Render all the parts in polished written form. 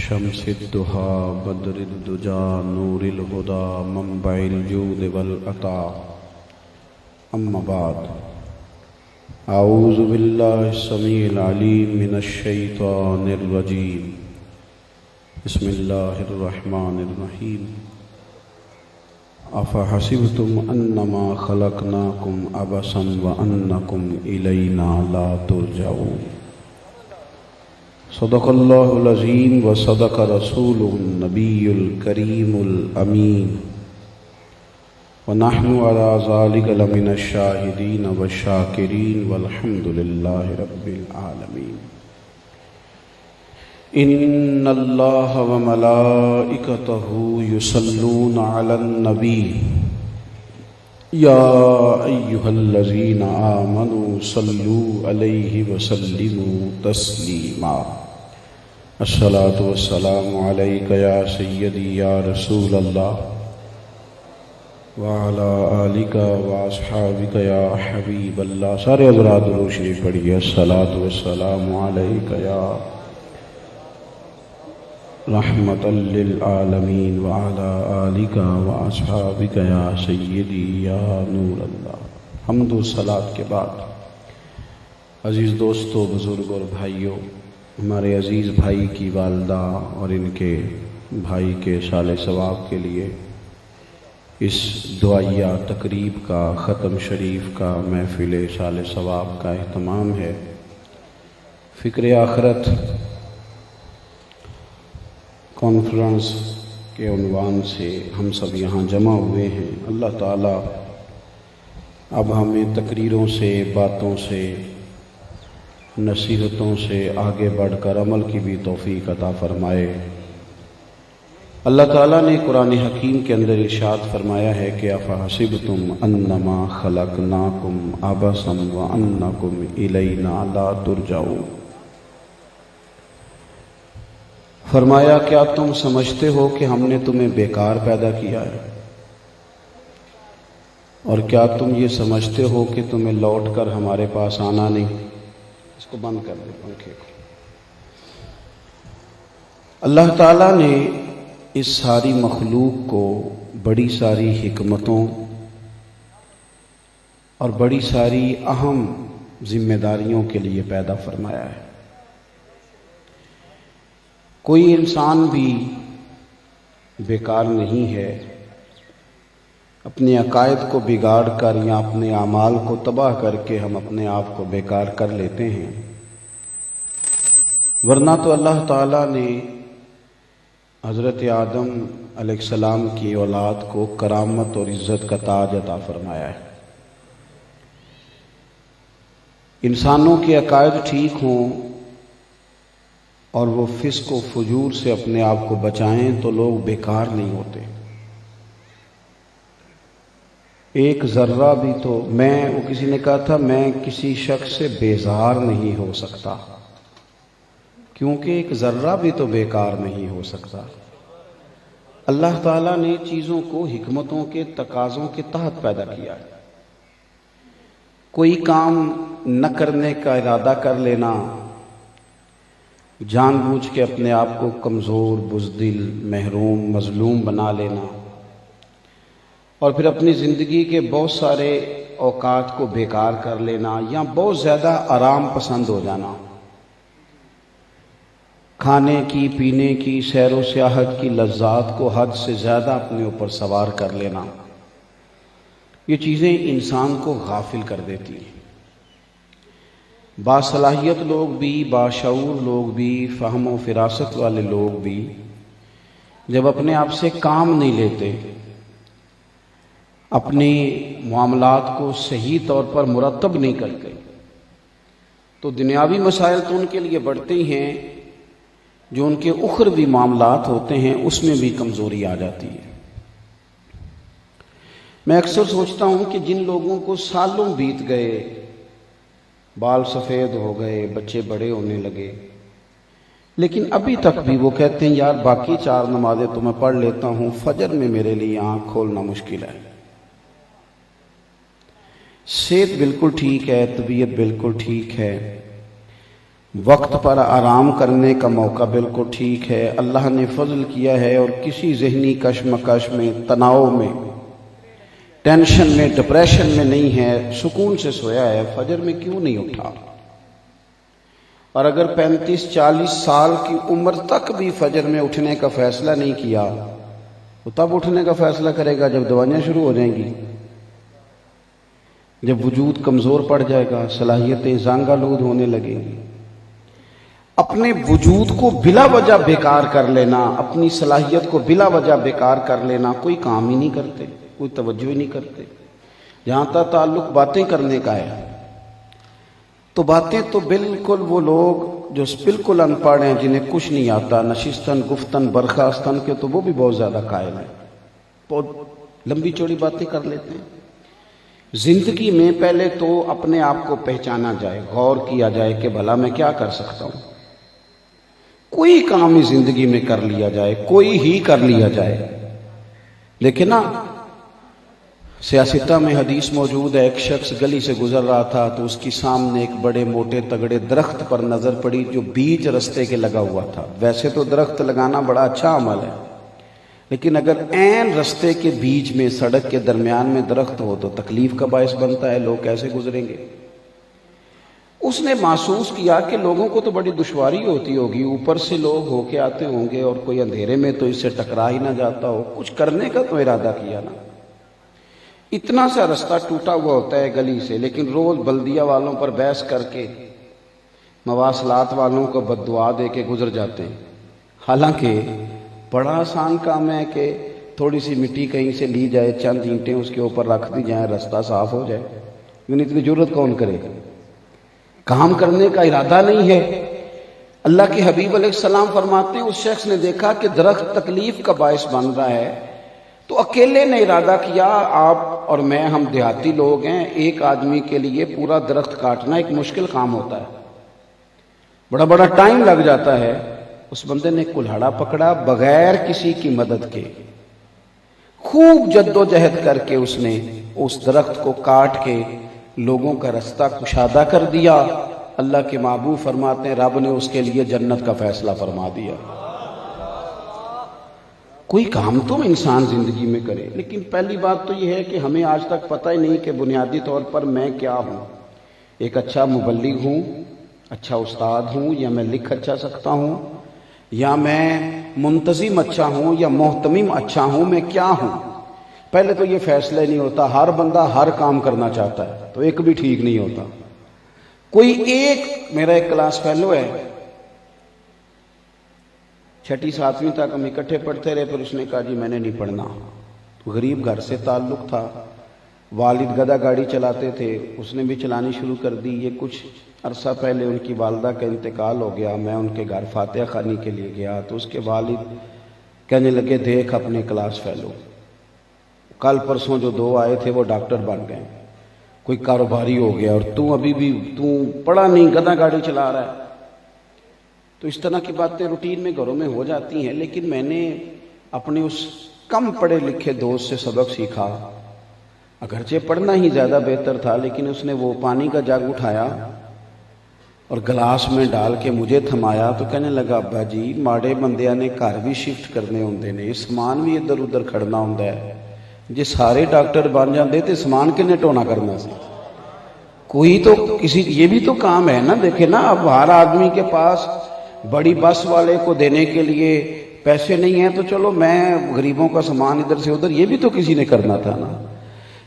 شمس الضحى بدر الدجى نور الهدى منبع الجود والعطاء أما بعد أعوذ بالله السميع العليم من الشيطان الرجيم بسم الله الرحمن الرحيم أفحسبتم أنما خلقناكم عبثا وأنكم إلينا لا ترجعون صدق الله العظيم وصدق رسوله النبي الكريم الأمين ونحن على ذلك لمن الشاهدين والشاكرين والحمد لله رب العالمين إن الله وملائكته يصلون على النبي يا أيها الذين آمنوا صلوا عليه وسلموا تسليما الصلاة والسلام عليك يا سيدي يا رسول الله وعلى آلك وأصحابك يا حبيب الله سارے حضرات درود شریف پڑھیے الصلاة والسلام عليك يا رحمت للعالمین وعلى آلک واصحابک یا سیدی یا نور اللہ۔ حمد و صلاۃ کے بعد عزیز دوستو، بزرگ اور بھائیوں، ہمارے عزیز بھائی کی والدہ اور ان کے بھائی کے سال ثواب کے لیے اس دعائیہ تقریب کا، ختم شریف کا، محفل سال ثواب کا اہتمام ہے۔ فکر آخرت کانفرنس کے عنوان سے ہم سب یہاں جمع ہوئے ہیں۔ اللہ تعالیٰ اب ہمیں تقریروں سے، باتوں سے، نصیحتوں سے آگے بڑھ کر عمل کی بھی توفیق عطا فرمائے۔ اللہ تعالیٰ نے قرآن حکیم کے اندر ارشاد فرمایا ہے کہ افحسبتم انما خلقناکم عبثا وانکم الینا لا ترجعون۔ فرمایا کیا تم سمجھتے ہو کہ ہم نے تمہیں بیکار پیدا کیا ہے، اور کیا تم یہ سمجھتے ہو کہ تمہیں لوٹ کر ہمارے پاس آنا نہیں؟ اس کو بند کر دیں پنکھے کو۔ اللہ تعالیٰ نے اس ساری مخلوق کو بڑی ساری حکمتوں اور بڑی ساری اہم ذمہ داریوں کے لیے پیدا فرمایا ہے۔ کوئی انسان بھی بیکار نہیں ہے۔ اپنے عقائد کو بگاڑ کر یا اپنے اعمال کو تباہ کر کے ہم اپنے آپ کو بیکار کر لیتے ہیں، ورنہ تو اللہ تعالیٰ نے حضرت آدم علیہ السلام کی اولاد کو کرامت اور عزت کا تاج عطا فرمایا ہے۔ انسانوں کے عقائد ٹھیک ہوں اور وہ فسق و فجور سے اپنے آپ کو بچائیں تو لوگ بیکار نہیں ہوتے۔ ایک ذرہ بھی تو وہ کسی نے کہا تھا میں کسی شخص سے بیزار نہیں ہو سکتا، کیونکہ ایک ذرہ بھی تو بیکار نہیں ہو سکتا۔ اللہ تعالیٰ نے چیزوں کو حکمتوں کے تقاضوں کے تحت پیدا کیا ہے۔ کوئی کام نہ کرنے کا ارادہ کر لینا، جان بوجھ کے اپنے آپ کو کمزور، بزدل، محروم، مظلوم بنا لینا، اور پھر اپنی زندگی کے بہت سارے اوقات کو بیکار کر لینا، یا بہت زیادہ آرام پسند ہو جانا، کھانے کی، پینے کی، سیر و سیاحت کی لذات کو حد سے زیادہ اپنے اوپر سوار کر لینا، یہ چیزیں انسان کو غافل کر دیتی ہیں۔ باصلاحیت لوگ بھی، باشعور لوگ بھی، فہم و فراست والے لوگ بھی جب اپنے آپ سے کام نہیں لیتے، اپنے معاملات کو صحیح طور پر مرتب نہیں کرتے، تو دنیاوی مسائل تو ان کے لیے بڑھتے ہی ہیں، جو ان کے اخروی معاملات ہوتے ہیں اس میں بھی کمزوری آ جاتی ہے۔ میں اکثر سوچتا ہوں کہ جن لوگوں کو سالوں بیت گئے، بال سفید ہو گئے، بچے بڑے ہونے لگے، لیکن ابھی تک بھی وہ کہتے ہیں یار باقی 4 نمازیں تو میں پڑھ لیتا ہوں، فجر میں میرے لیے آنکھ کھولنا مشکل ہے۔ صحت بالکل ٹھیک ہے، طبیعت بالکل ٹھیک ہے، وقت پر آرام کرنے کا موقع بالکل ٹھیک ہے، اللہ نے فضل کیا ہے، اور کسی ذہنی کشمکش میں، تناؤ میں، ٹینشن میں، ڈپریشن میں نہیں ہے، سکون سے سویا ہے، فجر میں کیوں نہیں اٹھا؟ اور اگر 35-40 سال کی عمر تک بھی فجر میں اٹھنے کا فیصلہ نہیں کیا، وہ تب اٹھنے کا فیصلہ کرے گا جب دوائیاں شروع ہو جائیں گی، جب وجود کمزور پڑ جائے گا، صلاحیتیں زنگ آلود ہونے لگیں گی۔ اپنے وجود کو بلا وجہ بیکار کر لینا، اپنی صلاحیت کو بلا وجہ بیکار کر لینا، کوئی کام ہی نہیں کرتے، کوئی توجہ ہی نہیں کرتے۔ جہاں تک تعلق باتیں کرنے کا ہے تو باتیں تو بالکل وہ لوگ جو بالکل ان پڑھ ہیں، جنہیں کچھ نہیں آتا، نشستن گفتن برخاستن کے، تو وہ بھی بہت زیادہ قائل ہیں، بہت لمبی چوڑی باتیں کر لیتے ہیں۔ زندگی میں پہلے تو اپنے آپ کو پہچانا جائے، غور کیا جائے کہ بھلا میں کیا کر سکتا ہوں۔ کوئی کام ہی زندگی میں کر لیا جائے، کوئی ہی کر لیا جائے، لیکن نا سیاستہ میں حدیث موجود ہے، ایک شخص گلی سے گزر رہا تھا تو اس کی سامنے ایک بڑے موٹے تگڑے درخت پر نظر پڑی جو بیچ رستے کے لگا ہوا تھا۔ ویسے تو درخت لگانا بڑا اچھا عمل ہے، لیکن اگر عین رستے کے بیچ میں، سڑک کے درمیان میں درخت ہو تو تکلیف کا باعث بنتا ہے، لوگ کیسے گزریں گے؟ اس نے محسوس کیا کہ لوگوں کو تو بڑی دشواری ہوتی ہوگی، اوپر سے لوگ ہو کے آتے ہوں گے اور کوئی اندھیرے میں تو اس سے ٹکرا ہی نہ جاتا ہو، کچھ کرنے کا تو ارادہ کیا نا۔ اتنا سا رستہ ٹوٹا ہوا ہوتا ہے گلی سے، لیکن روز بلدیہ والوں پر بحث کر کے، مواصلات والوں کو بد دعا دے کے گزر جاتے ہیں۔ حالانکہ بڑا آسان کام ہے کہ تھوڑی سی مٹی کہیں سے لی جائے، چند اینٹیں اس کے اوپر رکھ دی جائیں، رستہ صاف ہو جائے، لیکن اتنی ضرورت کون کرے گا؟ کام کرنے کا ارادہ نہیں ہے۔ اللہ کے حبیب علیہ السلام فرماتے ہیں اس شخص نے دیکھا کہ درخت تکلیف کا باعث بن رہا ہے تو اکیلے نے ارادہ کیا، آپ اور میں، ہم دیہاتی لوگ ہیں، ایک آدمی کے لیے پورا درخت کاٹنا ایک مشکل کام ہوتا ہے، بڑا ٹائم لگ جاتا ہے۔ اس بندے نے کلہاڑا پکڑا، بغیر کسی کی مدد کے خوب جد و جہد کر کے اس نے اس درخت کو کاٹ کے لوگوں کا رستہ کشادہ کر دیا۔ اللہ کے محبوب فرماتے ہیں رب نے اس کے لیے جنت کا فیصلہ فرما دیا۔ کوئی کام تو انسان زندگی میں کرے، لیکن پہلی بات تو یہ ہے کہ ہمیں آج تک پتہ ہی نہیں کہ بنیادی طور پر میں کیا ہوں۔ ایک اچھا مبلغ ہوں، اچھا استاد ہوں، یا میں لکھ اچھا سکتا ہوں، یا میں منتظم اچھا ہوں، یا محتمم اچھا ہوں، میں کیا ہوں؟ پہلے تو یہ فیصلہ نہیں ہوتا۔ ہر بندہ ہر کام کرنا چاہتا ہے تو ایک بھی ٹھیک نہیں ہوتا۔ کوئی ایک، میرا ایک کلاس فیلو ہے، 6ٹھی 7ویں تک ہم اکٹھے پڑھتے رہے، پھر اس نے کہا جی میں نے نہیں پڑھنا۔ غریب گھر سے تعلق تھا، والد گدا گاڑی چلاتے تھے، اس نے بھی چلانی شروع کر دی۔ یہ کچھ عرصہ پہلے ان کی والدہ کا انتقال ہو گیا، میں ان کے گھر فاتحہ خوانی کے لیے گیا تو اس کے والد کہنے لگے دیکھ اپنے کلاس فیلو، کل پرسوں جو 2 آئے تھے وہ ڈاکٹر بن گئے، کوئی کاروباری ہو گیا، اور تو ابھی بھی تو پڑھا نہیں، گدا گاڑی چلا رہا ہے۔ تو اس طرح کی باتیں روٹین میں گھروں میں ہو جاتی ہیں، لیکن میں نے اپنے اس کم پڑھے لکھے دوست سے سبق سیکھا۔ اگرچہ پڑھنا ہی زیادہ بہتر تھا، لیکن اس نے وہ پانی کا جگ اٹھایا اور گلاس میں ڈال کے مجھے تھمایا تو کہنے لگا ابا جی ماڑے بندیاں نے گھر بھی شفٹ کرنے ہوندے نے، سامان بھی ادھر ادھر کھڑنا ہوندا ہے، جی سارے ڈاکٹر بن جاندے تے سامان کنے ٹونا کرنا سی؟ کوئی تو کسی، یہ بھی تو کام ہے نا۔ دیکھیں نا، اب ہر آدمی کے پاس بڑی بس والے کو دینے کے لیے پیسے نہیں ہیں تو چلو میں غریبوں کا سامان ادھر سے ادھر، یہ بھی تو کسی نے کرنا تھا نا۔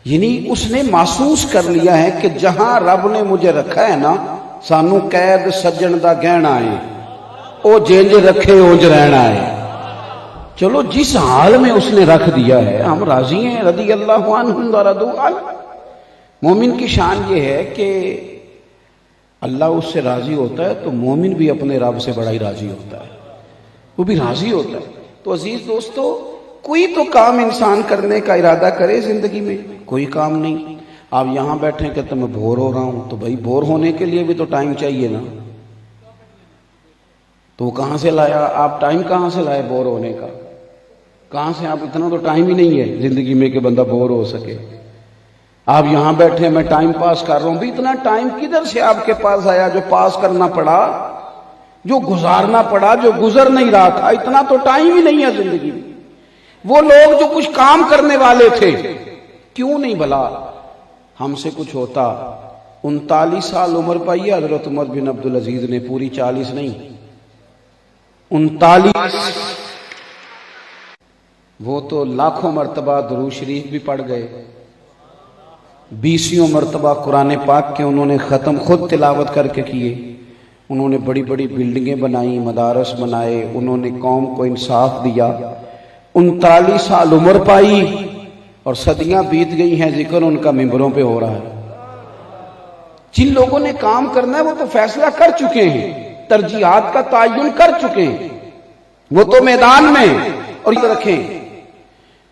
یعنی اس نے محسوس کر لیا ہے کہ جہاں رب نے مجھے رکھا ہے نا، سانو قید سجن دا گہنا ہے، او جینج رکھے اونج رہنا ہے۔ چلو جس حال میں اس نے رکھ دیا ہے ہم راضی ہیں، رضی اللہ عنہم ورضوا عنہ۔ مومن کی شان یہ ہے کہ اللہ اس سے راضی ہوتا ہے تو مومن بھی اپنے رب سے بڑا ہی راضی ہوتا ہے، وہ بھی راضی ہوتا ہے۔ تو عزیز دوستو، کوئی تو کام انسان کرنے کا ارادہ کرے زندگی میں، کوئی کام نہیں۔ آپ یہاں بیٹھے کہتے میں بور ہو رہا ہوں، تو بھائی بور ہونے کے لیے بھی تو ٹائم چاہیے نا، تو وہ کہاں سے لایا آپ؟ ٹائم کہاں سے لائے بور ہونے کا؟ کہاں سے؟ آپ اتنا تو ٹائم ہی نہیں ہے زندگی میں کہ بندہ بور ہو سکے۔ آپ یہاں بیٹھے میں ٹائم پاس کر رہا ہوں، بھی اتنا ٹائم کدھر سے آپ کے پاس آیا جو پاس کرنا پڑا؟ جو گزارنا پڑا، جو گزر نہیں رہا تھا، اتنا تو ٹائم ہی نہیں ہے زندگی میں۔ وہ لوگ جو کچھ کام کرنے والے تھے، کیوں نہیں بھلا ہم سے کچھ ہوتا؟ 39 سال عمر پائی حضرت عمر بن عبدالعزیز نے، پوری 40 نہیں، 39۔ وہ تو لاکھوں مرتبہ درود شریف بھی پڑھ گئے، 20 مرتبہ قرآن پاک کے انہوں نے ختم خود تلاوت کر کے کیے، انہوں نے بڑی بڑی بلڈنگیں بنائی، مدارس بنائے، انہوں نے قوم کو انصاف دیا۔ 39 سال عمر پائی اور صدیاں بیت گئی ہیں، ذکر ان کا ممبروں پہ ہو رہا ہے۔ جن لوگوں نے کام کرنا ہے وہ تو فیصلہ کر چکے ہیں، ترجیحات کا تعین کر چکے ہیں، وہ تو میدان میں۔ اور یہ رکھیں،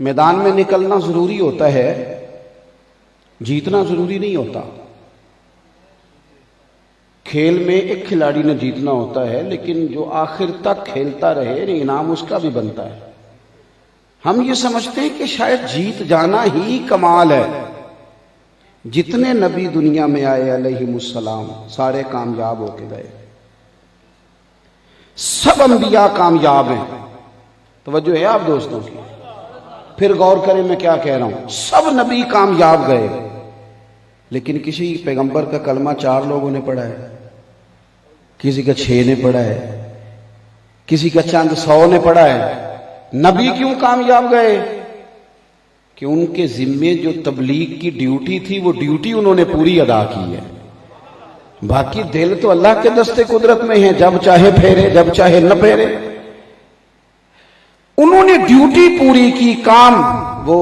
میدان میں نکلنا ضروری ہوتا ہے، جیتنا ضروری نہیں ہوتا۔ کھیل میں ایک کھلاڑی نے جیتنا ہوتا ہے، لیکن جو آخر تک کھیلتا رہے انعام اس کا بھی بنتا ہے۔ ہم یہ سمجھتے ہیں کہ شاید جیت جانا ہی کمال ہے۔ جتنے نبی دنیا میں آئے علیہم السلام سارے کامیاب ہو کے گئے، سب انبیاء کامیاب ہیں۔ توجہ ہے آپ دوستوں کی؟ پھر غور کریں میں کیا کہہ رہا ہوں، سب نبی کامیاب گئے، لیکن کسی پیغمبر کا کلمہ 4 لوگوں نے پڑھا ہے، کسی کا 6 نے پڑھا ہے، کسی کا چند 100 نے پڑھا ہے۔ نبی کیوں کامیاب گئے؟ کہ ان کے ذمے جو تبلیغ کی ڈیوٹی تھی وہ ڈیوٹی انہوں نے پوری ادا کی ہے۔ باقی دل تو اللہ کے دستے قدرت میں ہیں، جب چاہے پھیرے، جب چاہے نہ پھیرے۔ انہوں نے ڈیوٹی پوری کی، کام۔ وہ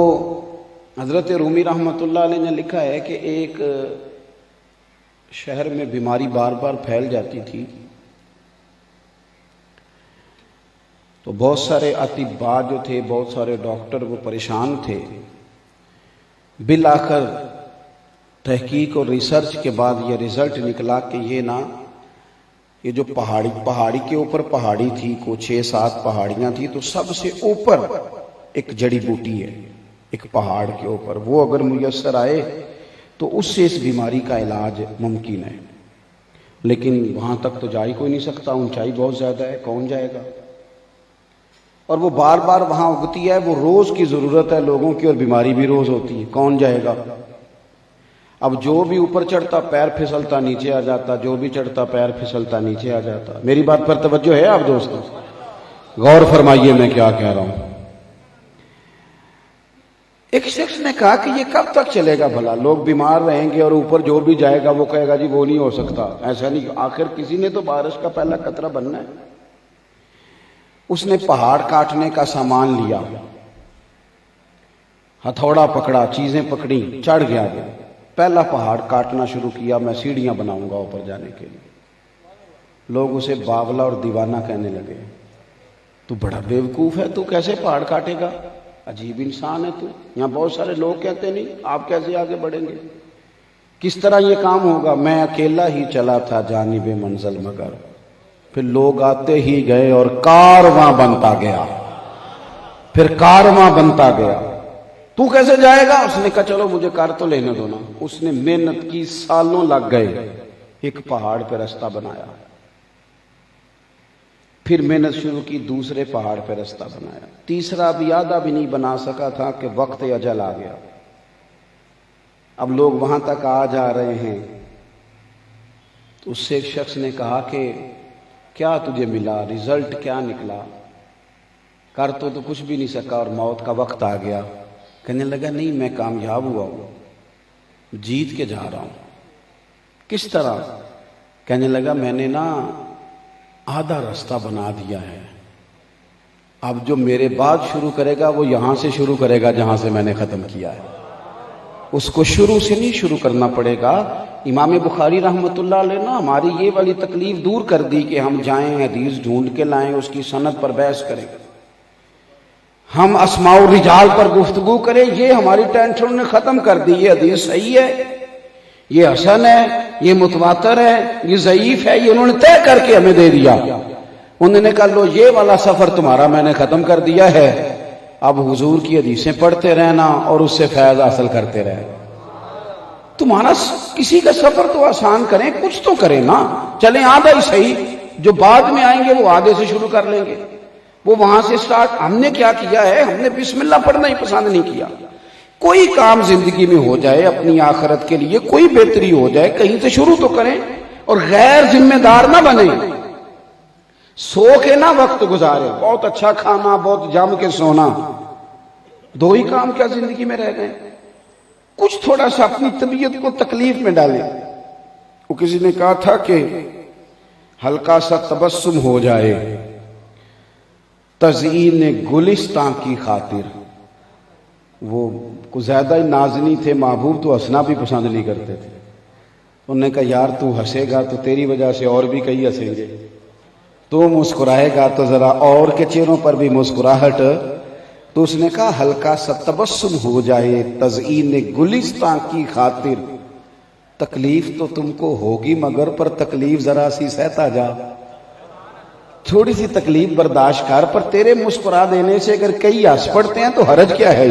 حضرت رومی رحمۃ اللہ علیہ نے لکھا ہے کہ ایک شہر میں بیماری بار بار پھیل جاتی تھی، تو بہت سارے اطباء جو تھے، بہت سارے ڈاکٹر، وہ پریشان تھے۔ بالآخر تحقیق اور ریسرچ کے بعد یہ رزلٹ نکلا کہ یہ جو پہاڑی کے اوپر پہاڑی تھی، کو 6-7 پہاڑیاں تھی، تو سب سے اوپر ایک جڑی بوٹی ہے ایک پہاڑ کے اوپر، وہ اگر میسر آئے تو اس سے اس بیماری کا علاج ممکن ہے۔ لیکن وہاں تک تو جا ہی کوئی نہیں سکتا، اونچائی بہت زیادہ ہے، کون جائے گا؟ اور وہ بار بار وہاں اگتی ہے، وہ روز کی ضرورت ہے لوگوں کی، اور بیماری بھی روز ہوتی ہے، کون جائے گا؟ اب جو بھی اوپر چڑھتا پیر پھسلتا نیچے آ جاتا، جو بھی چڑھتا پیر پھسلتا نیچے آ جاتا۔ میری بات پر توجہ ہے آپ دوستوں؟ غور فرمائیے میں کیا کہہ رہا ہوں۔ ایک شخص نے کہا کہ یہ کب تک چلے گا بھلا؟ لوگ بیمار رہیں گے اور اوپر جو بھی جائے گا وہ کہے گا جی وہ نہیں ہو سکتا، ایسا نہیں۔ آخر کسی نے تو بارش کا پہلا قطرہ بننا ہے۔ اس نے پہاڑ کاٹنے کا سامان لیا، ہتھوڑا پکڑا، چیزیں پکڑی، چڑھ گیا، پہلا پہاڑ کاٹنا شروع کیا، میں سیڑھیاں بناؤں گا اوپر جانے کے لیے۔ لوگ اسے باولا اور دیوانہ کہنے لگے، تو بڑا بیوقوف ہے، تو کیسے پہاڑ کاٹے گا؟ عجیب انسان ہے تو۔ یہاں بہت سارے لوگ کہتے نہیں آپ کیسے آگے بڑھیں گے، کس طرح یہ کام ہوگا؟ میں اکیلا ہی چلا تھا جانب منزل مگر، پھر لوگ آتے ہی گئے اور کارواں بنتا گیا، پھر کارواں بنتا گیا۔ تو کیسے جائے گا؟ اس نے کہا چلو مجھے کر تو لینے دو نا۔ اس نے محنت کی، سالوں لگ گئے، ایک پہاڑ پہ رستہ بنایا، پھر محنت شروع کی، دوسرے پہاڑ پہ رستہ بنایا، تیسرا بھی آدھا بھی نہیں بنا سکا تھا کہ وقت اجل آ گیا۔ اب لوگ وہاں تک آ جا رہے ہیں، تو اس سے ایک شخص نے کہا کہ کیا تجھے ملا، رزلٹ کیا نکلا؟ کر تو کچھ بھی نہیں سکا اور موت کا وقت آ گیا۔ کہنے لگا نہیں، میں کامیاب ہوا ہوں، جیت کے جا رہا ہوں۔ کس طرح؟ کہنے لگا میں نے آدھا رستہ بنا دیا ہے، اب جو میرے بعد شروع کرے گا وہ یہاں سے شروع کرے گا جہاں سے میں نے ختم کیا ہے، اس کو شروع سے نہیں شروع کرنا پڑے گا۔ امام بخاری رحمۃ اللہ علیہ ہماری یہ والی تکلیف دور کر دی کہ ہم جائیں حدیث ڈھونڈ کے لائیں، اس کی سند پر بحث کریں، ہم اسماء الرجال پر گفتگو کریں، یہ ہماری ٹینشن نے ختم کر دی۔ یہ حدیث صحیح ہے، یہ حسن ہے، یہ متواتر ہے، یہ ضعیف ہے، یہ انہوں نے طے کر کے ہمیں دے دیا۔ انہوں نے کہا لو یہ والا سفر تمہارا میں نے ختم کر دیا ہے، اب حضور کی حدیثیں پڑھتے رہنا اور اس سے فیض حاصل کرتے رہنا۔ تمہارا کسی کا سفر تو آسان کریں، کچھ تو کریں نا، چلیں آدھا ہی صحیح، جو بعد میں آئیں گے وہ آگے سے شروع کر لیں گے، وہ وہاں سے سٹارٹ۔ ہم نے کیا کیا ہے، ہم نے بسم اللہ پڑھنا ہی پسند نہیں کیا۔ کوئی کام زندگی میں ہو جائے اپنی آخرت کے لیے، کوئی بہتری ہو جائے، کہیں سے شروع تو کریں اور غیر ذمہ دار نہ بنیں۔ سو کے نہ وقت گزارے، بہت اچھا کھانا، بہت جم کے سونا، دو ہی کام کیا زندگی میں رہ گئے؟ کچھ تھوڑا سا اپنی طبیعت کو تکلیف میں ڈالیں۔ وہ کسی نے کہا تھا کہ ہلکا سا تبسم ہو جائے تزئین گلستان کی خاطر۔ وہ کو زیادہ ہی نازنی تھے، محبوب تو ہنسنا بھی پسند نہیں کرتے تھے۔ انہوں نے کہا یار تو ہنسے گا تو تیری وجہ سے اور بھی کئی ہنسیں گے، تو مسکرائے گا تو ذرا اور کے چہروں پر بھی مسکراہٹ۔ تو اس نے کہا ہلکا سا تبسم ہو جائے تزئین گلستان کی خاطر۔ تکلیف تو تم کو ہوگی مگر پر تکلیف ذرا سی سہتا جا، تھوڑی سی تکلیف برداشت کر، پر تیرے مسکرا دینے سے اگر کئی ہنس پڑتے ہیں تو حرج کیا ہے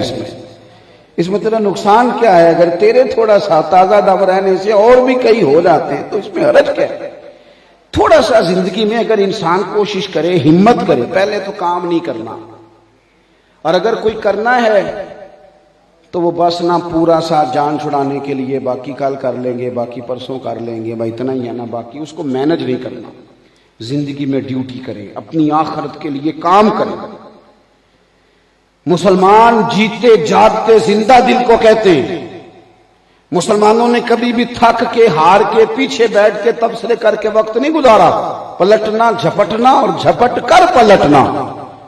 اس میں تیرا نقصان کیا ہے؟ اگر تیرے تھوڑا سا تازہ دم رہنے سے اور بھی کئی ہو جاتے ہیں تو اس میں حرج کیا ہے؟ تھوڑا سا زندگی میں اگر انسان کوشش کرے، ہمت کرے، پہلے تو کام نہیں کرنا، اور اگر کوئی کرنا ہے تو وہ بس نہ پورا سا جان چھڑانے کے لیے باقی کل کر لیں گے، باقی پرسوں کر لیں گے، بھائی اتنا ہی ہے نا، باقی اس کو مینج نہیں کرنا۔ زندگی میں ڈیوٹی کرے، اپنی آخرت کے لیے کام کرے۔ مسلمان جیتے جاگتے زندہ دل کو کہتے ہیں۔ مسلمانوں نے کبھی بھی تھک کے، ہار کے، پیچھے بیٹھ کے تبصرے کر کے وقت نہیں گزارا۔ پلٹنا، جھپٹنا اور جھپٹ کر پلٹنا،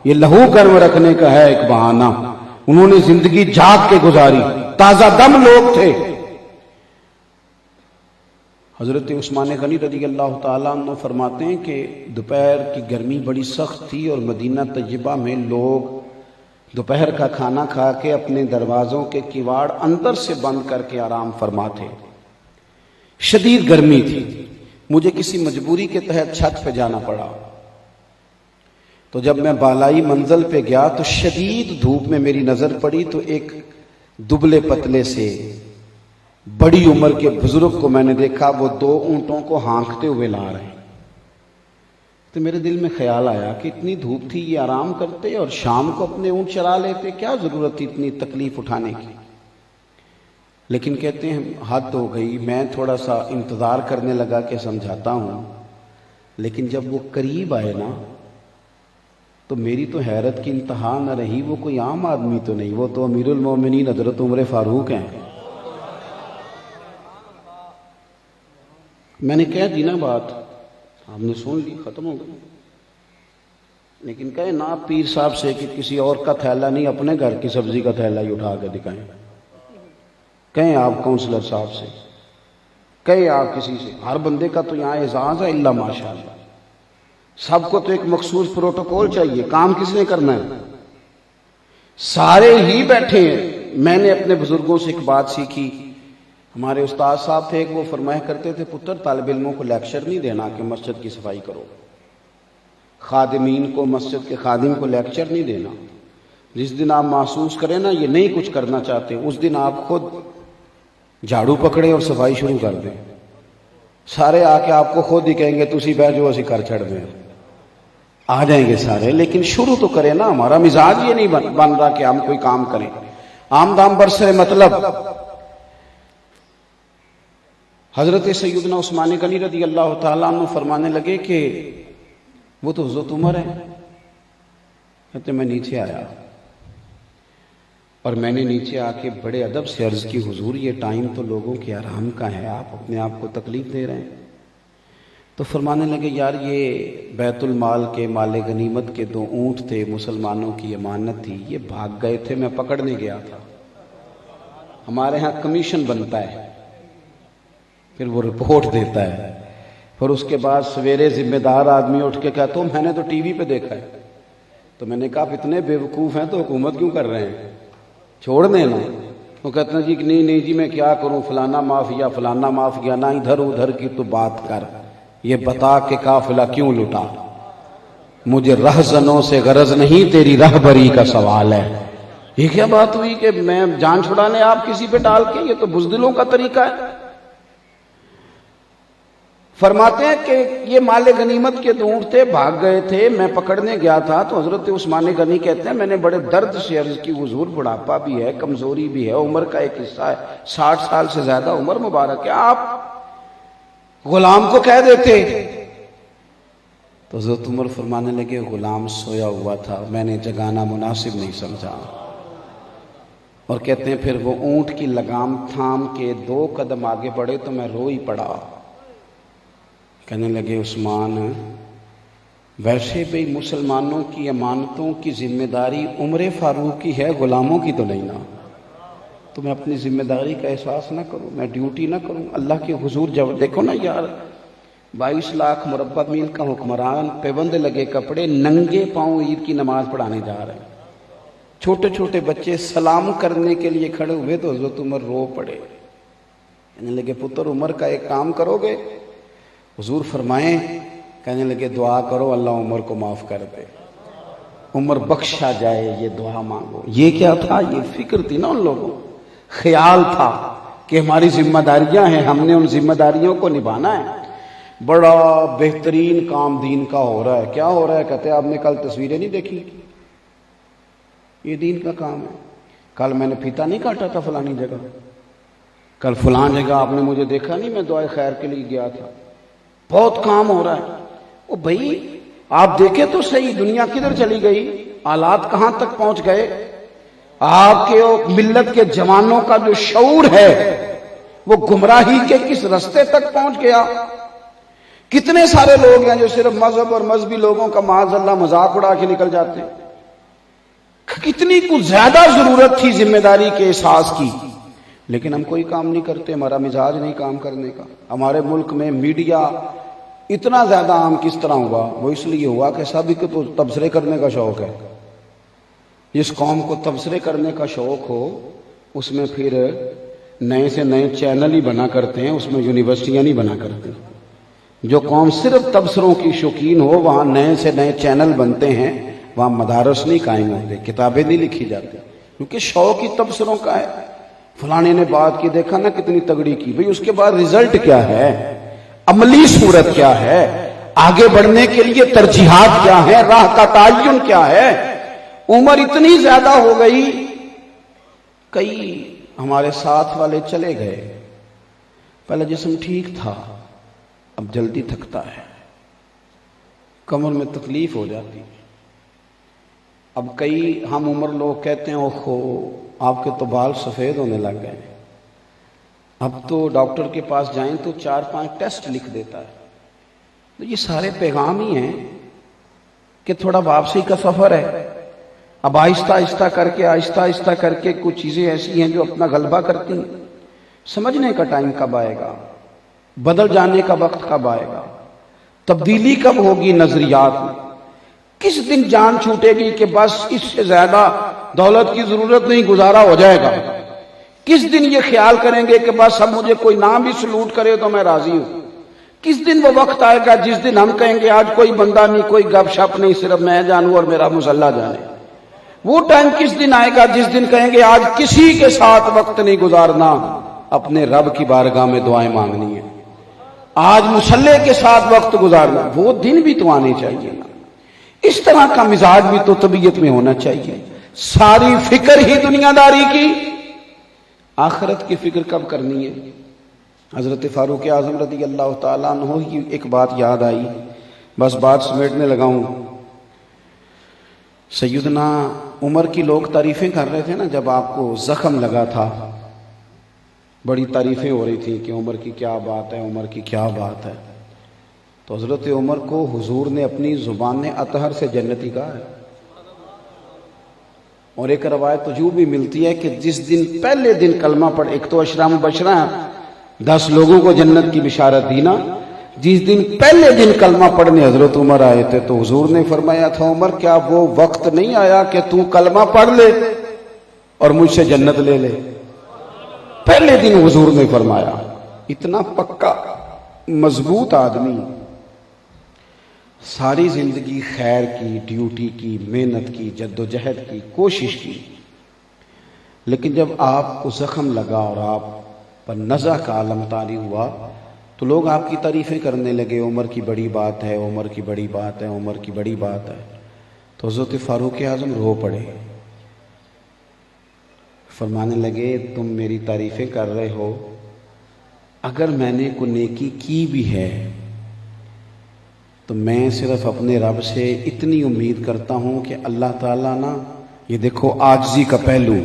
یہ لہو گرم رکھنے کا ہے ایک بہانہ۔ انہوں نے زندگی جاگ کے گزاری، تازہ دم لوگ تھے۔ حضرت عثمان غنی رضی اللہ تعالیٰ عنہ فرماتے ہیں کہ دوپہر کی گرمی بڑی سخت تھی اور مدینہ طیبہ میں لوگ دوپہر کا کھانا کھا کے اپنے دروازوں کے کیواڑ اندر سے بند کر کے آرام فرما تھے۔ شدید گرمی تھی، مجھے کسی مجبوری کے تحت چھت پہ جانا پڑا۔ تو جب میں بالائی منزل پہ گیا تو شدید دھوپ میں میری نظر پڑی تو ایک دبلے پتلے سے بڑی عمر کے بزرگ کو میں نے دیکھا، وہ 2 اونٹوں کو ہانکتے ہوئے لا رہے ہیں۔ تو میرے دل میں خیال آیا کہ اتنی دھوپ تھی، یہ آرام کرتے اور شام کو اپنے اونٹ چرا لیتے، کیا ضرورت تھی اتنی تکلیف اٹھانے کی؟ لیکن کہتے ہیں حد ہو گئی، میں تھوڑا سا انتظار کرنے لگا کہ سمجھاتا ہوں، لیکن جب وہ قریب آئے نا تو میری تو حیرت کی انتہا نہ رہی۔ وہ کوئی عام آدمی تو نہیں، وہ تو امیر المومنین حضرت عمر فاروق ہیں۔ میں نے کہہ دی نا بات، ہم نے سن لی، ختم ہو گئی۔ لیکن کہے نا پیر صاحب سے کہ کسی اور کا تھیلا نہیں، اپنے گھر کی سبزی کا تھیلا ہی اٹھا کے دکھائیں۔ کہیں آپ کونسلر صاحب سے، کہیں آپ کسی سے، ہر بندے کا تو یہاں اعزاز ہے الا ماشاءاللہ۔ سب کو تو ایک مخصوص پروٹوکول چاہیے، کام کس نے کرنا ہے؟ سارے ہی بیٹھے ہیں۔ میں نے اپنے بزرگوں سے ایک بات سیکھی، ہمارے استاد صاحب تھے، وہ فرمایا کرتے تھے پتر طالب علموں کو لیکچر نہیں دینا کہ مسجد کی صفائی کرو، خادمین کو، مسجد کے خادم کو لیکچر نہیں دینا۔ جس دن آپ محسوس کریں نا یہ نہیں کچھ کرنا چاہتے، اس دن آپ خود جھاڑو پکڑے اور صفائی شروع کر دیں۔ سارے آ کے آپ کو خود ہی کہیں گے تسی بہ جو اسی کر چھڑ دیں، آ جائیں گے سارے۔ لیکن شروع تو کریں نا، ہمارا مزاج یہ نہیں بن رہا کہ ہم کوئی کام کریں، عام دام برسرے مطلب۔ حضرت سیدنا عثمان غنی رضی اللہ تعالیٰ عنہ فرمانے لگے کہ وہ تو حضرت عمر ہے۔ کہتے میں نیچے آیا اور میں نے نیچے آ کے بڑے ادب سے عرض کی حضور یہ ٹائم تو لوگوں کے آرام کا ہے، آپ اپنے آپ کو تکلیف دے رہے ہیں۔ تو فرمانے لگے یار یہ بیت المال کے مال غنیمت کے 2 اونٹ تھے، مسلمانوں کی امانت تھی، یہ بھاگ گئے تھے، میں پکڑنے گیا تھا۔ ہمارے ہاں کمیشن بنتا ہے، پھر وہ رپورٹ دیتا ہے، پھر اس کے بعد سویرے ذمہ دار آدمی اٹھ کے کہتا ہوں میں نے تو ٹی وی پہ دیکھا ہے۔ تو میں نے کہا آپ اتنے بے وقوف ہیں تو حکومت کیوں کر رہے ہیں، چھوڑ دینا۔ وہ کہتے ہیں جی نہیں جی میں کیا کروں، فلانا مافیا فلانا مافیا، نہ ادھر ادھر کی تو بات کر، یہ بتا کہ قافلہ کیوں لٹا، مجھے رہزنوں سے غرض نہیں، تیری رہبری کا سوال ہے۔ یہ کیا بات ہوئی کہ میں جان چھڑانے آپ کسی پہ ڈال کے، یہ تو بزدلوں کا طریقہ ہے۔ فرماتے ہیں کہ یہ مال غنیمت کے اونٹ تھے، بھاگ گئے تھے، میں پکڑنے گیا تھا تو حضرت عثمان غنی کہتے ہیں میں نے بڑے درد سے عرض کی حضور بڑھاپا بھی ہے، کمزوری بھی ہے، عمر کا ایک حصہ ہے، 60 سال سے زیادہ عمر مبارک ہے، آپ غلام کو کہہ دیتے۔ تو حضرت عمر فرمانے لگے غلام سویا ہوا تھا، میں نے جگانا مناسب نہیں سمجھا۔ اور کہتے ہیں پھر وہ اونٹ کی لگام تھام کے 2 قدم آگے بڑھے تو میں رو ہی پڑا۔ کہنے لگے عثمان ویسے بھی مسلمانوں کی امانتوں کی ذمہ داری عمر فاروق کی ہے، غلاموں کی تو نہیں نا، تو میں اپنی ذمہ داری کا احساس نہ کروں، میں ڈیوٹی نہ کروں اللہ کے حضور؟ جب دیکھو نا یار، 22 لاکھ مربع میل کا حکمران، پیوند لگے کپڑے، ننگے پاؤں عید کی نماز پڑھانے جا رہے ہیں، چھوٹے چھوٹے بچے سلام کرنے کے لیے کھڑے ہوئے تو حضرت عمر رو پڑے۔ کہنے لگے پتر عمر کا ایک کام کرو گے؟ حضور فرمائیں۔ کہنے لگے دعا کرو اللہ عمر کو معاف کر دے، عمر بخشا جائے، یہ دعا مانگو۔ یہ کیا تھا؟ یہ فکر تھی نا ان لوگوں، خیال تھا کہ ہماری ذمہ داریاں ہیں، ہم نے ان ذمہ داریوں کو نبھانا ہے۔ بڑا بہترین کام دین کا ہو رہا ہے۔ کیا ہو رہا ہے؟ کہتے ہیں آپ نے کل تصویریں نہیں دیکھی؟ یہ دین کا کام ہے۔ کل میں نے پھیتا نہیں کاٹا تھا فلانی جگہ، کل فلان جگہ آپ نے مجھے دیکھا نہیں، میں دعائے خیر کے لیے گیا تھا۔ بہت کام ہو رہا ہے۔ او بھائی آپ دیکھیں تو صحیح، دنیا کدھر چلی گئی، حالات کہاں تک پہنچ گئے۔ آپ کے ملت کے جوانوں کا جو شعور ہے وہ گمراہی کے کس رستے تک پہنچ گیا۔ کتنے سارے لوگ ہیں جو صرف مذہب اور مذہبی لوگوں کا معاذ اللہ مذاق اڑا کے نکل جاتے ہیں۔ کتنی کچھ زیادہ ضرورت تھی ذمہ داری کے احساس کی، لیکن ہم کوئی کام نہیں کرتے، ہمارا مزاج نہیں کام کرنے کا۔ ہمارے ملک میں میڈیا اتنا زیادہ عام کس طرح ہوا؟ وہ اس لیے ہوا کہ سبھی کو تو تبصرے کرنے کا شوق ہے۔ جس قوم کو تبصرے کرنے کا شوق ہو اس میں پھر نئے سے نئے چینل ہی بنا کرتے ہیں، اس میں یونیورسٹیاں نہیں بنا کرتے۔ جو قوم صرف تبصروں کی شوقین ہو وہاں نئے سے نئے چینل بنتے ہیں، وہاں مدارس نہیں قائم ہوتے، کتابیں نہیں لکھی جاتی، کیونکہ شوق ہی تبصروں کا ہے۔ فلانے نے بات کی، دیکھا نا کتنی تگڑی کی، بھئی اس کے بعد رزلٹ کیا ہے، عملی صورت کیا ہے، آگے بڑھنے کے لیے ترجیحات کیا ہے، راہ کا تعین کیا ہے۔ عمر اتنی زیادہ ہو گئی، کئی ہمارے ساتھ والے چلے گئے، پہلے جسم ٹھیک تھا اب جلدی تھکتا ہے، کمر میں تکلیف ہو جاتی ہے۔ اب کئی ہم عمر لوگ کہتے ہیں اوہو آپ کے تو بال سفید ہونے لگ گئے، اب تو ڈاکٹر کے پاس جائیں تو 4-5 ٹیسٹ لکھ دیتا ہے۔ تو یہ سارے پیغام ہی ہیں کہ تھوڑا واپسی کا سفر ہے۔ اب آہستہ آہستہ کر کے کچھ چیزیں ایسی ہیں جو اپنا غلبہ کرتی ہیں۔ سمجھنے کا ٹائم کب آئے گا، بدل جانے کا وقت کب آئے گا، تبدیلی کب ہوگی نظریات میں، کس دن جان چھوٹے گی کہ بس اس سے زیادہ دولت کی ضرورت نہیں، گزارا ہو جائے گا، کس دن یہ خیال کریں گے کہ بس اب مجھے کوئی نام بھی سلوٹ کرے تو میں راضی ہوں، کس دن وہ وقت آئے گا جس دن ہم کہیں گے آج کوئی بندہ نہیں، کوئی گپ شپ نہیں، صرف میں جانوں اور میرا مسلح جانے۔ وہ ٹائم کس دن آئے گا جس دن کہیں گے آج کسی کے ساتھ وقت نہیں گزارنا، اپنے رب کی بارگاہ میں دعائیں مانگنی ہے، آج مسلح کے ساتھ وقت گزارنا۔ وہ دن بھی تو آنے چاہیے نا۔ اس طرح کا مزاج بھی تو طبیعت میں ہونا چاہیے۔ ساری فکر ہی دنیا داری کی، آخرت کی فکر کب کرنی ہے؟ حضرت فاروق اعظم رضی اللہ تعالیٰ عنہ کی ایک بات یاد آئی، بس بات سمیٹنے لگا ہوں۔ سیدنا عمر کی لوگ تعریفیں کر رہے تھے نا، جب آپ کو زخم لگا تھا بڑی تعریفیں ہو رہی تھی کہ عمر کی کیا بات ہے، عمر کی کیا بات ہے۔ تو حضرت عمر کو حضور نے اپنی زبان اطہر سے جنتی کہا ہے، اور ایک روایت تو جو بھی ملتی ہے کہ جس دن پہلے دن کلمہ پڑھ، ایک تو اشرا مبشرہ 10 لوگوں کو جنت کی بشارت دینا، جس دن پہلے دن کلمہ پڑھنے حضرت عمر آئے تھے تو حضور نے فرمایا تھا عمر کیا وہ وقت نہیں آیا کہ تو کلمہ پڑھ لے اور مجھ سے جنت لے لے؟ پہلے دن حضور نے فرمایا۔ اتنا پکا مضبوط آدمی، ساری زندگی خیر کی، ڈیوٹی کی، محنت کی، جد و جہد کی، کوشش کی، لیکن جب آپ کو زخم لگا اور آپ پر نزع کا عالم طاری ہوا تو لوگ آپ کی تعریفیں کرنے لگے، عمر کی بڑی بات ہے، عمر کی بڑی بات ہے، عمر کی بڑی بات ہے۔ تو حضرت فاروق اعظم رو پڑے، فرمانے لگے تم میری تعریفیں کر رہے ہو، اگر میں نے کوئی نیکی کی بھی ہے تو میں صرف اپنے رب سے اتنی امید کرتا ہوں کہ اللہ تعالیٰ نا، یہ دیکھو عاجزی کا پہلو،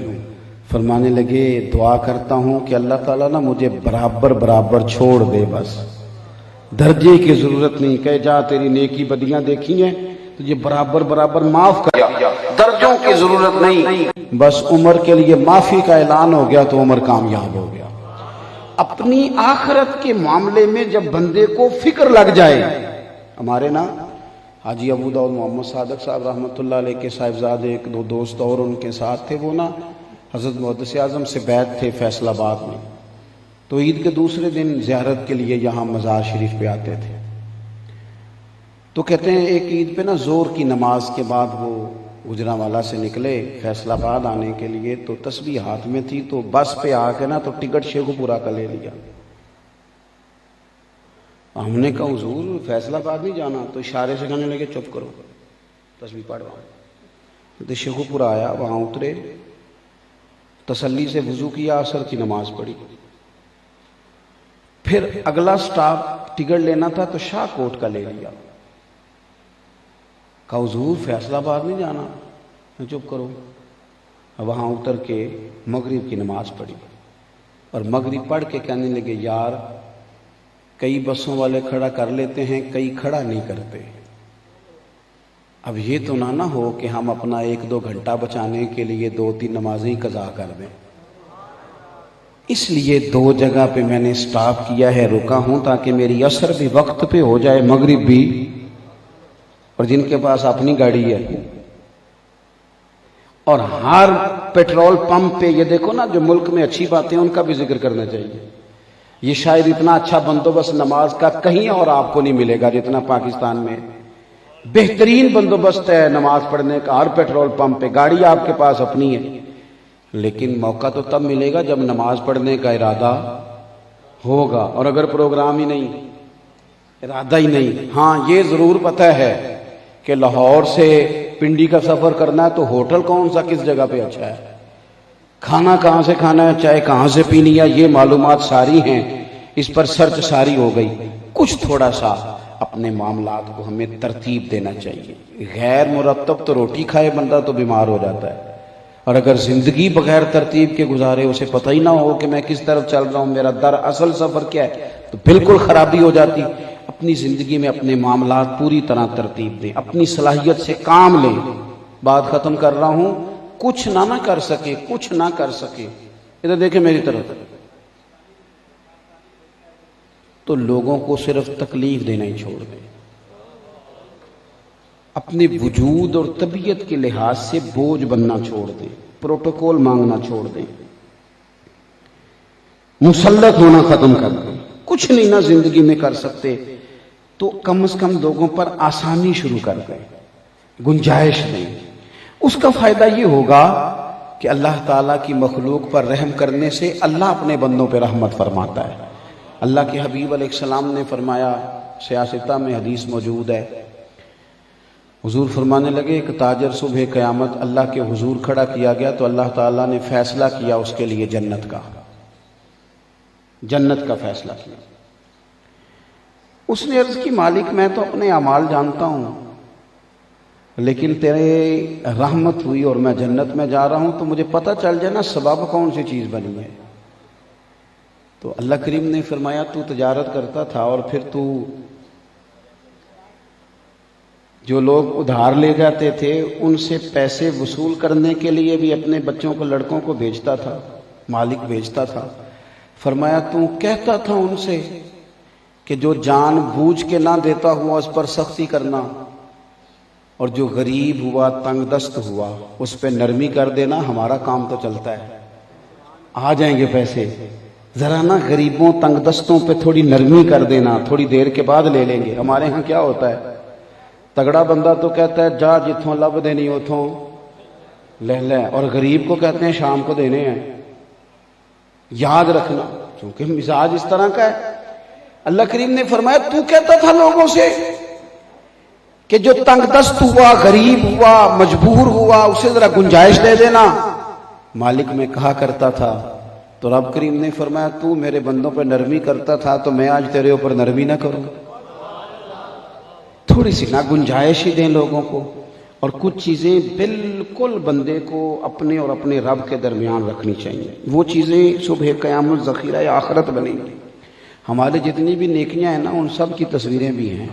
فرمانے لگے دعا کرتا ہوں کہ اللہ تعالیٰ نا مجھے برابر برابر چھوڑ دے، بس درجے کی ضرورت نہیں، کہ جا تیری نیکی بدیاں دیکھی ہیں تجھے برابر برابر معاف کر دیا، درجوں کی ضرورت نہیں، بس عمر کے لیے معافی کا اعلان ہو گیا تو عمر کامیاب ہو گیا۔ اپنی آخرت کے معاملے میں جب بندے کو فکر لگ جائے، ہمارے نا حاجی ابو داؤد محمد صادق صاحب رحمۃ اللہ علیہ کے صاحبزادے ایک دو دوست اور ان کے ساتھ تھے، وہ نا حضرت محدث اعظم سے بیعت تھے فیصل آباد میں، تو عید کے دوسرے دن زیارت کے لیے یہاں مزار شریف پہ آتے تھے۔ تو کہتے ہیں ایک عید پہ نا زور کی نماز کے بعد وہ گجرانوالہ سے نکلے فیصل آباد آنے کے لیے، تو تسبیح ہاتھ میں تھی، تو بس پہ آ کے نا تو ٹکٹ شیخو پورا کا لے لیا۔ ہم نے کہا حضور فیصل آباد نہیں جانا، تو اشارے سے کہنے لگے چپ کرو، تسبیح پڑھ وہاں۔ تو شیخو پورا آیا، وہاں اترے، تسلی سے وضو کیا، عصر کی نماز پڑھی، پھر اگلا سٹاپ ٹکٹ لینا تھا تو شاہ کوٹ کا لے لیا۔ کہا حضور فیصل آباد نہیں جانا، چپ کرو۔ وہاں اتر کے مغرب کی نماز پڑھی، اور مغرب پڑھ کے کہنے لگے یار کئی بسوں والے کھڑا کر لیتے ہیں، کئی کھڑا نہیں کرتے، اب یہ تو نہ ہو کہ ہم اپنا 1-2 گھنٹہ بچانے کے لیے 2-3 نمازیں قضا کر دیں، اس لیے 2 جگہ پہ میں نے سٹاپ کیا ہے، رکا ہوں تاکہ میری عصر بھی وقت پہ ہو جائے، مغرب بھی، اور جن کے پاس اپنی گاڑی ہے، اور ہر پیٹرول پمپ پہ یہ دیکھو نا جو ملک میں اچھی باتیں ان کا بھی ذکر کرنا چاہیے، یہ شاید اتنا اچھا بندوبست نماز کا کہیں اور آپ کو نہیں ملے گا جتنا پاکستان میں بہترین بندوبست ہے نماز پڑھنے کا، ہر پیٹرول پمپ پہ گاڑی آپ کے پاس اپنی ہے، لیکن موقع تو تب ملے گا جب نماز پڑھنے کا ارادہ ہوگا، اور اگر پروگرام ہی نہیں، ارادہ ہی نہیں۔ ہاں یہ ضرور پتہ ہے کہ لاہور سے پنڈی کا سفر کرنا ہے تو ہوٹل کون سا کس جگہ پہ اچھا ہے، کھانا کہاں سے کھانا ہے، چائے کہاں سے پینی ہے، یہ معلومات ساری ہیں، اس پر سرچ ساری ہو گئی۔ کچھ تھوڑا سا اپنے معاملات کو ہمیں ترتیب دینا چاہیے، غیر مرتب تو روٹی کھائے بندہ تو بیمار ہو جاتا ہے، اور اگر زندگی بغیر ترتیب کے گزارے، اسے پتہ ہی نہ ہو کہ میں کس طرف چل رہا ہوں، میرا دراصل سفر کیا ہے، تو بالکل خرابی ہو جاتی۔ اپنی زندگی میں اپنے معاملات پوری طرح ترتیب دیں، اپنی صلاحیت سے کام لیں۔ بات ختم کر رہا ہوں، کچھ نہ کر سکے، کچھ نہ کر سکے، ادھر دیکھیں میری طرف، تو لوگوں کو صرف تکلیف دینا ہی چھوڑ دیں، اپنے وجود اور طبیعت کے لحاظ سے بوجھ بننا چھوڑ دیں، پروٹوکول مانگنا چھوڑ دیں، مسلط ہونا ختم کر دیں۔ کچھ نہیں نہ زندگی میں کر سکتے تو کم از کم لوگوں پر آسانی شروع کر دیں، گنجائش دیں۔ اس کا فائدہ یہ ہوگا کہ اللہ تعالیٰ کی مخلوق پر رحم کرنے سے اللہ اپنے بندوں پہ رحمت فرماتا ہے۔ اللہ کے حبیب علیہ السلام نے فرمایا، سیاستہ میں حدیث موجود ہے، حضور فرمانے لگے ایک تاجر صبح قیامت اللہ کے حضور کھڑا کیا گیا تو اللہ تعالیٰ نے فیصلہ کیا اس کے لیے جنت کا فیصلہ کیا۔ اس نے عرض کی مالک میں تو اپنے اعمال جانتا ہوں، لیکن تیرے رحمت ہوئی اور میں جنت میں جا رہا ہوں تو مجھے پتہ چل جائے نا سبب کون سی چیز بنی ہے۔ تو اللہ کریم نے فرمایا تو تجارت کرتا تھا اور پھر تو جو لوگ ادھار لے جاتے تھے ان سے پیسے وصول کرنے کے لیے بھی اپنے بچوں کو، لڑکوں کو بھیجتا تھا، مالک بھیجتا تھا۔ فرمایا تو کہتا تھا ان سے کہ جو جان بوجھ کے نہ دیتا ہوا اس پر سختی کرنا، اور جو غریب ہوا، تنگ دست ہوا، اس پہ نرمی کر دینا، ہمارا کام تو چلتا ہے، آ جائیں گے پیسے، ذرا نا غریبوں تنگ دستوں پہ تھوڑی نرمی کر دینا، تھوڑی دیر کے بعد لے لیں گے۔ ہمارے ہاں کیا ہوتا ہے، تگڑا بندہ تو کہتا ہے جا جتھوں لب دینی اتھوں لے لے، اور غریب کو کہتے ہیں شام کو دینے ہیں۔ یاد رکھنا، چونکہ مزاج اس طرح کا ہے، اللہ کریم نے فرمایا تو کہتا تھا لوگوں سے کہ جو تنگ دست ہوا، غریب ہوا، مجبور ہوا، اسے ذرا گنجائش دے دینا، مالک میں کہا کرتا تھا۔ تو رب کریم نے فرمایا تو میرے بندوں پہ نرمی کرتا تھا تو میں آج تیرے اوپر نرمی نہ کروں؟ تھوڑی سی نا گنجائش ہی دیں لوگوں کو، اور کچھ چیزیں بالکل بندے کو اپنے اور اپنے رب کے درمیان رکھنی چاہیے۔ وہ چیزیں صبح قیامت ذخیرہ آخرت بنیں گی۔ ہمارے جتنی بھی نیکیاں ہیں نا ان سب کی تصویریں بھی ہیں،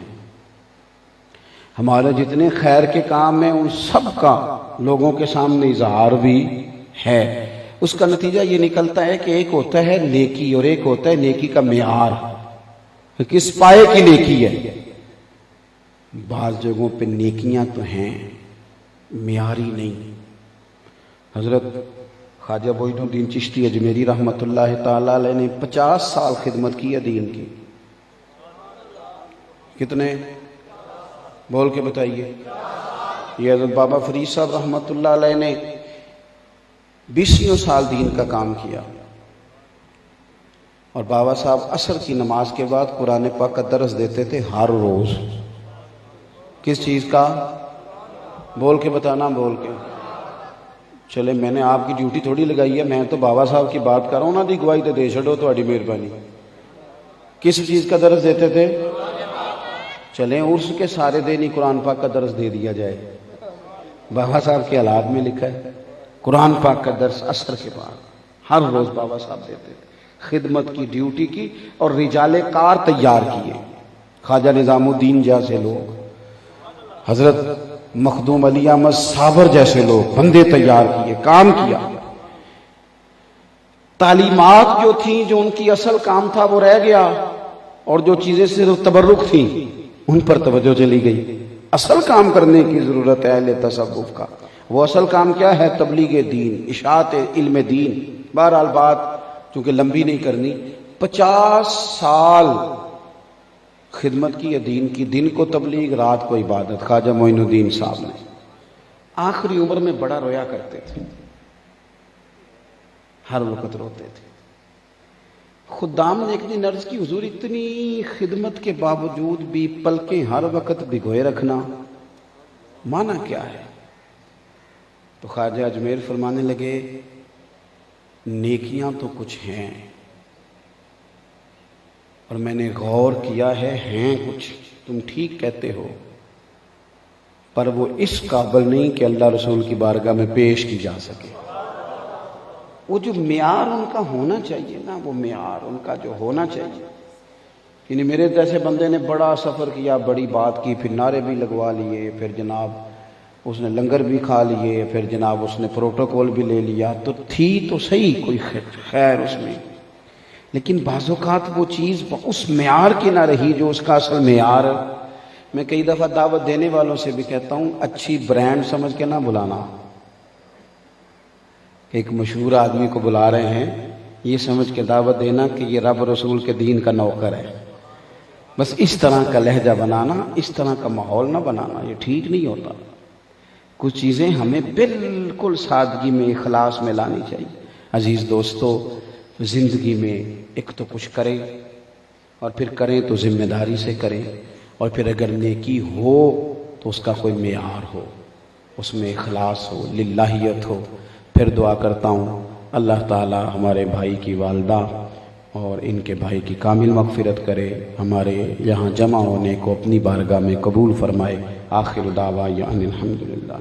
ہمارے جتنے خیر کے کام ہیں ان سب کا لوگوں کے سامنے اظہار بھی ہے۔ اس کا نتیجہ یہ نکلتا ہے کہ ایک ہوتا ہے نیکی اور ایک ہوتا ہے نیکی کا معیار، کس پائے کی نیکی ہے۔ بعض جگہوں پہ نیکیاں تو ہیں معیاری نہیں۔ حضرت خواجہ معین الدین چشتی اجمیری رحمۃ اللہ تعالی علیہ نے 50 سال خدمت کی ہے دین کی۔ کتنے؟ بول کے بتائیے۔ یہ حضرت بابا فرید صاحب رحمۃ اللہ علیہ نے 20 سال دین کا کام کیا، اور بابا صاحب عصر کی نماز کے بعد قرآن پاک کا درس دیتے تھے ہر روز۔ کس چیز کا؟ بول کے بتانا، بول کے۔ چلے میں نے آپ کی ڈیوٹی تھوڑی لگائی ہے، میں تو بابا صاحب کی بات کر رہا ہوں نا، دی گواہی تو دے چھڑو تہاڈی مہربانی۔ کس چیز کا درس دیتے تھے؟ چلیں عرس کے سارے دن ہی قرآن پاک کا درس دے دیا جائے۔ بابا صاحب کے حالات میں لکھا ہے قرآن پاک کا درس عصر کے بعد ہر روز بابا صاحب دیتے تھے۔ خدمت کی ڈیوٹی کی اور رجال کار تیار کیے، خواجہ نظام الدین جیسے لوگ، حضرت مخدوم علی احمد صابر جیسے لوگ، بندے تیار کیے، کام کیا۔ تعلیمات جو تھیں، جو ان کی اصل کام تھا وہ رہ گیا، اور جو چیزیں صرف تبرک تھیں ان پر توجہ چلی گئی۔ اصل کام کرنے کی ضرورت ہے اہل تصوف کا۔ وہ اصل کام کیا ہے؟ تبلیغ دین، اشاعت علم دین۔ بہرحال بات چونکہ لمبی نہیں کرنی، 50 سال خدمت کی ہے دین کی، دن کو تبلیغ، رات کو عبادت۔ خواجہ معین الدین صاحب نے آخری عمر میں بڑا رویا کرتے تھے، ہر وقت روتے تھے۔ خدام نے ایک دن عرض کی حضور اتنی خدمت کے باوجود بھی پلکیں ہر وقت بھگوئے رکھنا معنی کیا ہے؟ تو خواجہ اجمیر فرمانے لگے نیکیاں تو کچھ ہیں، اور میں نے غور کیا ہے ہیں کچھ، تم ٹھیک کہتے ہو، پر وہ اس قابل نہیں کہ اللہ رسول کی بارگاہ میں پیش کی جا سکے۔ وہ جو معیار ان کا ہونا چاہیے نا، وہ معیار ان کا جو ہونا چاہیے، یعنی میرے جیسے بندے نے بڑا سفر کیا، بڑی بات کی، پھر نعرے بھی لگوا لیے، پھر جناب اس نے لنگر بھی کھا لیے، پھر جناب اس نے پروٹوکول بھی لے لیا، تو تھی تو صحیح کوئی خیر اس میں، لیکن بعض اوقات وہ چیز اس معیار کی نہ رہی جو اس کا اصل معیار۔ میں کئی دفعہ دعوت دینے والوں سے بھی کہتا ہوں اچھی برانڈ سمجھ کے نہ بلانا۔ ایک مشہور آدمی کو بلا رہے ہیں، یہ سمجھ کے دعوت دینا کہ یہ رب رسول کے دین کا نوکر ہے، بس اس طرح کا لہجہ بنانا، اس طرح کا ماحول نہ بنانا، یہ ٹھیک نہیں ہوتا۔ کچھ چیزیں ہمیں بالکل سادگی میں، اخلاص میں لانی چاہیے۔ عزیز دوستو، زندگی میں ایک تو کچھ کریں، اور پھر کریں تو ذمہ داری سے کریں، اور پھر اگر نیکی ہو تو اس کا کوئی معیار ہو، اس میں اخلاص ہو، للہیت ہو۔ پھر دعا کرتا ہوں اللہ تعالی ہمارے بھائی کی والدہ اور ان کے بھائی کی کامل مغفرت کرے، ہمارے یہاں جمع ہونے کو اپنی بارگاہ میں قبول فرمائے۔ آخر دعوانا ان الحمدللہ۔